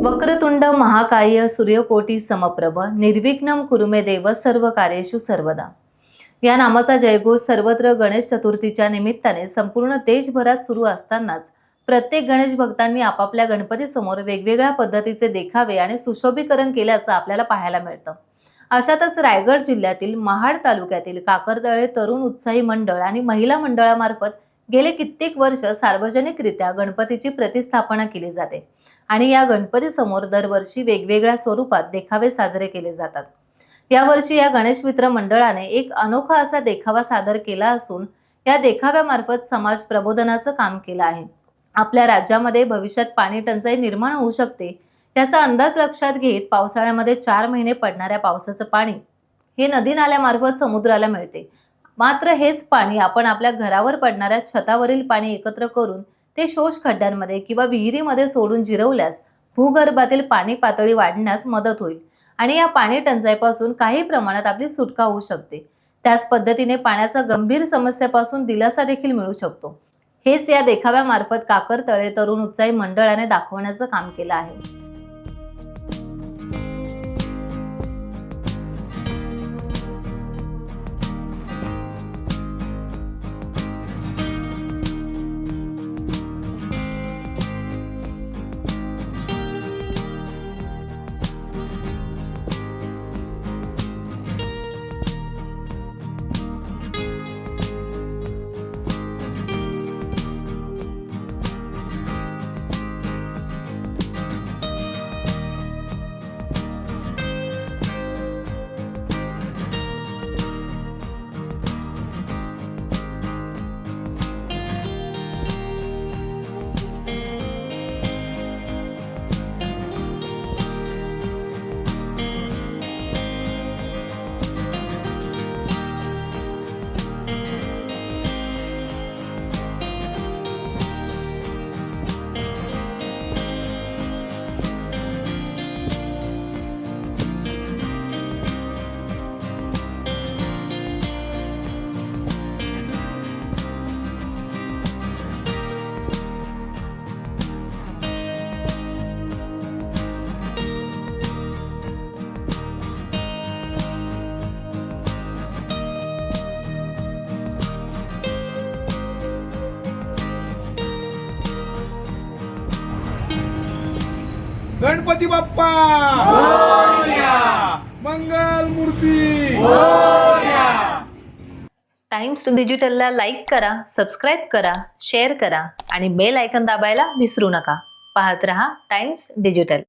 वक्रतुंड महाकाय सूर्यकोटी समप्रभ निर्विघ्नं कुरु मे देव सर्व कार्येषु सर्वदा या नामाचा जयघोष सर्वत्र गणेश चतुर्थीच्या निमित्ताने संपूर्ण देशभरात सुरू असतानाच प्रत्येक गणेश भक्तांनी आपापल्या गणपती समोर वेगवेगळ्या पद्धतीचे देखावे आणि सुशोभीकरण केल्याचं आपल्याला पाहायला मिळतं। अशातच रायगड जिल्ह्यातील महाड तालुक्यातील काकरतळे तरुण उत्साही मंडळ आणि महिला मंडळामार्फत गेले कित्येक वर्ष सार्वजनिकरित्या गणपतीची प्रतिष्ठापना केली जाते आणि या गणपती समोर दरवर्षी वेगवेगळ्या स्वरूपात देखावे साजरे केले जातात। यावर्षी या गणेश मित्र मंडळाने एक अनोखा असा देखावा सादर केला असून या देखाव्यामार्फत समाज प्रबोधनाचं काम केलं आहे। आपल्या राज्यामध्ये भविष्यात पाणी टंचाई निर्माण होऊ शकते याचा अंदाज लक्षात घेत पावसाळ्यामध्ये 4 महिने पडणाऱ्या पावसाचं पाणी हे नदी नाल्यामार्फत समुद्राला मिळते। मात्र हेच पाणी आपण आपल्या घरावर पडणाऱ्या छतावरील पाणी एकत्र करून ते शोष खड्ड्यांमध्ये किंवा विहिरीमध्ये सोडून जिरवल्यास भूगर्भातील पाणी पातळी वाढण्यास मदत होईल आणि या पाणी टंचाईपासून काही प्रमाणात आपली सुटका होऊ शकते। त्याच पद्धतीने पाण्याच्या गंभीर समस्येपासून दिलासा देखील मिळू शकतो। हेच या देखाव्यामार्फत काकरतळे तरुण उत्साही मंडळाने दाखवण्याचं काम केलं आहे। गणपती बाप्पा मंगल मूर्ती। टाइम्स डिजिटलला लाईक करा, सबस्क्राईब करा, शेअर करा आणि बेल आयकॉन दाबायला विसरू नका। पाहत रहा टाइम्स डिजिटल।